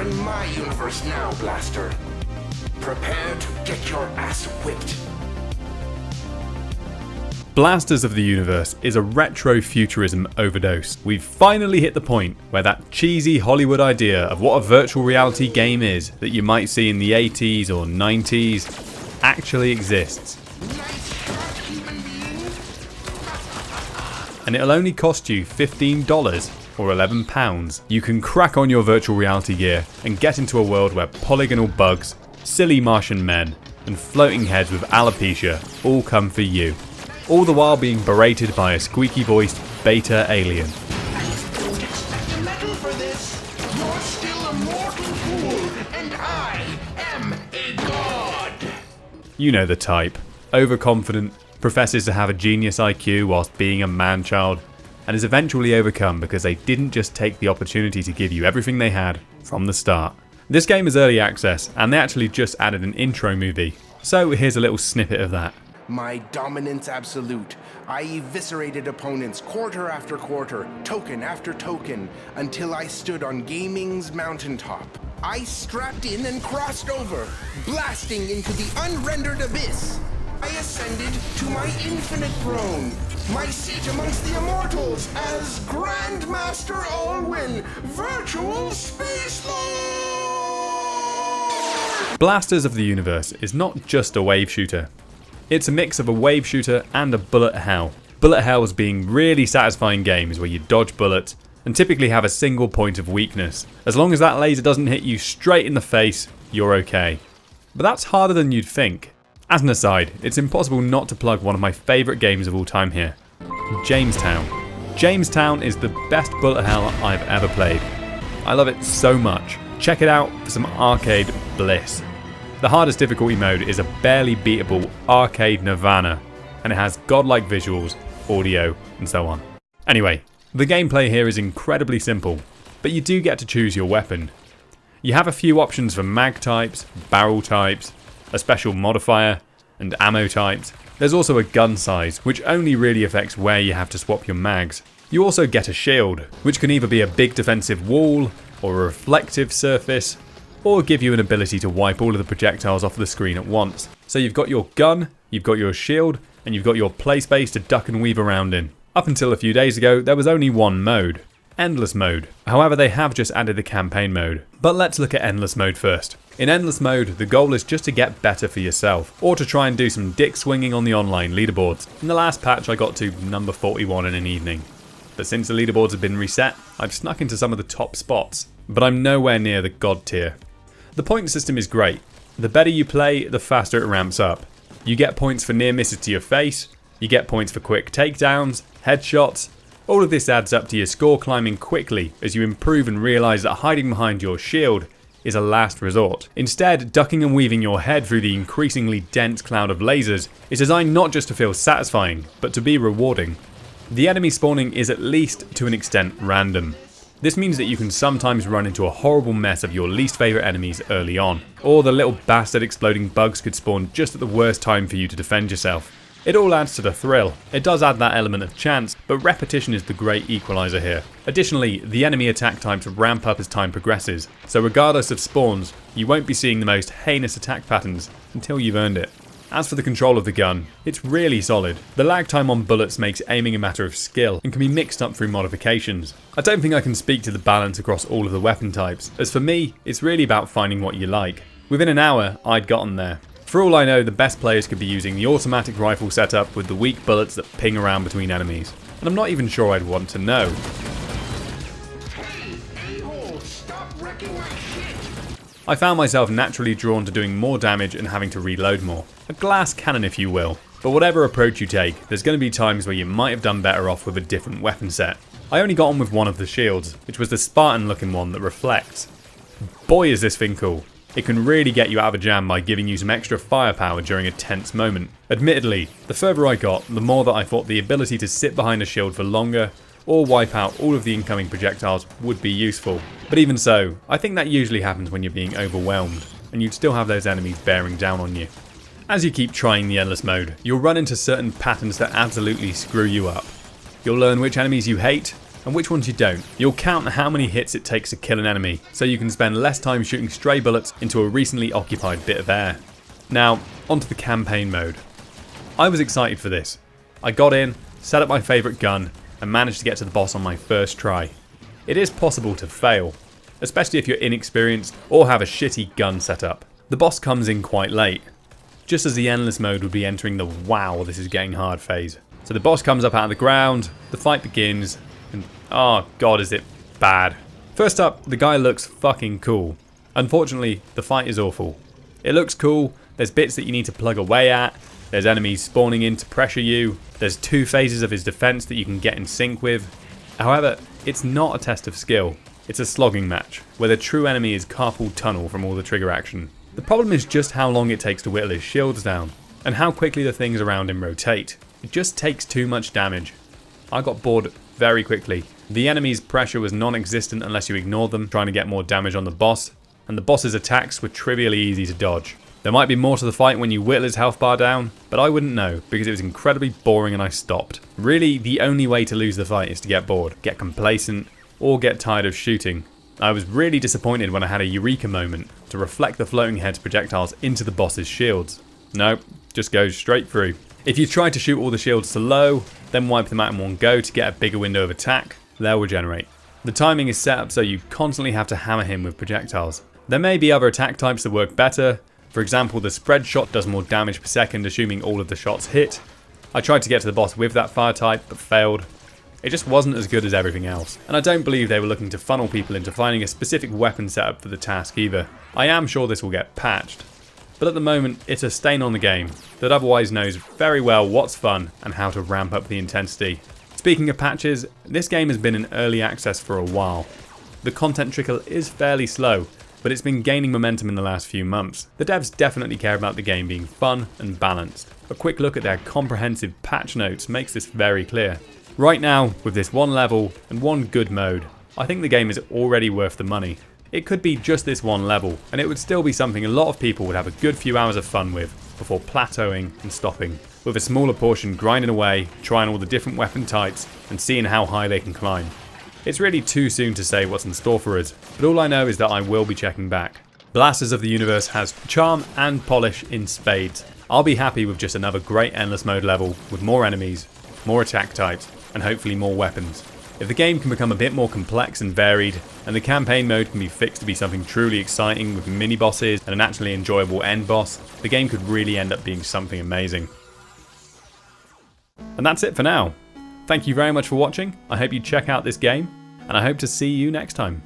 You're in my universe now, Blaster. Prepare to get your ass whipped. Blasters of the Universe is a retro-futurism overdose. We've finally hit the point where that cheesy Hollywood idea of what a virtual reality game is that you might see in the 80s or 90s actually exists. And it'll only cost you $15 or £11. You can crack on your virtual reality gear and get into a world where polygonal bugs, silly Martian men, and floating heads with alopecia all come for you. All the while being berated by a squeaky-voiced beta alien. Metal for this. You're still a mortal fool, and I am a god. You know the type. Overconfident, professes to have a genius IQ whilst being a man-child, and is eventually overcome because they didn't just take the opportunity to give you everything they had from the start. This game is early access, and they actually just added an intro movie. So here's a little snippet of that. My dominance absolute. I eviscerated opponents quarter after quarter, token after token, until I stood on gaming's mountaintop. I strapped in and crossed over, blasting into the unrendered abyss. I ascended to my infinite throne, my seat amongst the immortals as Grandmaster Alwyn, Virtual Space Lord! Blasters of the Universe is not just a wave shooter. It's a mix of a wave shooter and a bullet hell. Bullet hells being really satisfying games where you dodge bullets and typically have a single point of weakness. As long as that laser doesn't hit you straight in the face, you're okay. But that's harder than you'd think. As an aside, it's impossible not to plug one of my favourite games of all time here. Jamestown. Jamestown is the best bullet hell I've ever played. I love it so much. Check it out for some arcade bliss. The hardest difficulty mode is a barely beatable arcade nirvana, and it has godlike visuals, audio, and so on. Anyway, the gameplay here is incredibly simple, but you do get to choose your weapon. You have a few options for mag types, barrel types, a special modifier, and ammo types. There's also a gun size, which only really affects where you have to swap your mags. You also get a shield, which can either be a big defensive wall, or a reflective surface, or give you an ability to wipe all of the projectiles off the screen at once. So you've got your gun, you've got your shield, and you've got your play space to duck and weave around in. Up until a few days ago, there was only one mode, Endless Mode. However, they have just added the campaign mode. But let's look at Endless Mode first. In Endless Mode, the goal is just to get better for yourself, or to try and do some dick swinging on the online leaderboards. In the last patch, I got to number 41 in an evening. But since the leaderboards have been reset, I've snuck into some of the top spots. But I'm nowhere near the god tier. The point system is great. The better you play, the faster it ramps up. You get points for near misses to your face, you get points for quick takedowns, headshots. All of this adds up to your score climbing quickly as you improve and realise that hiding behind your shield is a last resort. Instead, ducking and weaving your head through the increasingly dense cloud of lasers is designed not just to feel satisfying, but to be rewarding. The enemy spawning is at least to an extent random. This means that you can sometimes run into a horrible mess of your least favourite enemies early on, or the little bastard exploding bugs could spawn just at the worst time for you to defend yourself. It all adds to the thrill. It does add that element of chance, but repetition is the great equaliser here. Additionally, the enemy attack types ramp up as time progresses, so regardless of spawns, you won't be seeing the most heinous attack patterns until you've earned it. As for the control of the gun, it's really solid. The lag time on bullets makes aiming a matter of skill and can be mixed up through modifications. I don't think I can speak to the balance across all of the weapon types, as for me, it's really about finding what you like. Within an hour, I'd gotten there. For all I know, the best players could be using the automatic rifle setup with the weak bullets that ping around between enemies, and I'm not even sure I'd want to know. Hey, a-hole, stop wrecking my shit! I found myself naturally drawn to doing more damage and having to reload more. A glass cannon if you will. But whatever approach you take, there's going to be times where you might have done better off with a different weapon set. I only got on with one of the shields, which was the Spartan looking one that reflects. Boy is this thing cool. It can really get you out of a jam by giving you some extra firepower during a tense moment. Admittedly, the further I got, the more that I thought the ability to sit behind a shield for longer or wipe out all of the incoming projectiles would be useful. But even so, I think that usually happens when you're being overwhelmed, and you'd still have those enemies bearing down on you. As you keep trying the endless mode, you'll run into certain patterns that absolutely screw you up. You'll learn which enemies you hate, and which ones you don't. You'll count how many hits it takes to kill an enemy, so you can spend less time shooting stray bullets into a recently occupied bit of air. Now, onto the campaign mode. I was excited for this. I got in, set up my favourite gun, and managed to get to the boss on my first try. It is possible to fail, especially if you're inexperienced or have a shitty gun setup. The boss comes in quite late, just as the endless mode would be entering the wow, this is getting hard phase. So the boss comes up out of the ground, the fight begins, and oh god is it bad. First up, the guy looks fucking cool. Unfortunately, the fight is awful. It looks cool, there's bits that you need to plug away at, there's enemies spawning in to pressure you, there's 2 phases of his defense that you can get in sync with. However, it's not a test of skill, it's a slogging match, where the true enemy is carpal tunnel from all the trigger action. The problem is just how long it takes to whittle his shields down, and how quickly the things around him rotate. It just takes too much damage. I got bored very quickly. The enemy's pressure was non-existent unless you ignored them, trying to get more damage on the boss, and the boss's attacks were trivially easy to dodge. There might be more to the fight when you whittle his health bar down, but I wouldn't know, because it was incredibly boring and I stopped. Really, the only way to lose the fight is to get bored, get complacent, or get tired of shooting. I was really disappointed when I had a eureka moment to reflect the floating head's projectiles into the boss's shields. Nope, just goes straight through. If you try to shoot all the shields to low, then wipe them out in one go to get a bigger window of attack, they'll regenerate. The timing is set up so you constantly have to hammer him with projectiles. There may be other attack types that work better. For example, the spread shot does more damage per second assuming all of the shots hit. I tried to get to the boss with that fire type but failed. It just wasn't as good as everything else, and I don't believe they were looking to funnel people into finding a specific weapon setup for the task either. I am sure this will get patched, but at the moment it's a stain on the game that otherwise knows very well what's fun and how to ramp up the intensity. Speaking of patches, this game has been in early access for a while. The content trickle is fairly slow, but it's been gaining momentum in the last few months. The devs definitely care about the game being fun and balanced. A quick look at their comprehensive patch notes makes this very clear. Right now, with this one level and one good mode, I think the game is already worth the money. It could be just this one level, and it would still be something a lot of people would have a good few hours of fun with before plateauing and stopping, with a smaller portion grinding away, trying all the different weapon types and seeing how high they can climb. It's really too soon to say what's in store for us, but all I know is that I will be checking back. Blasters of the Universe has charm and polish in spades. I'll be happy with just another great endless mode level with more enemies, more attack types, and hopefully more weapons. If the game can become a bit more complex and varied, and the campaign mode can be fixed to be something truly exciting with mini bosses and an actually enjoyable end boss, the game could really end up being something amazing. And that's it for now. Thank you very much for watching, I hope you check out this game, and I hope to see you next time.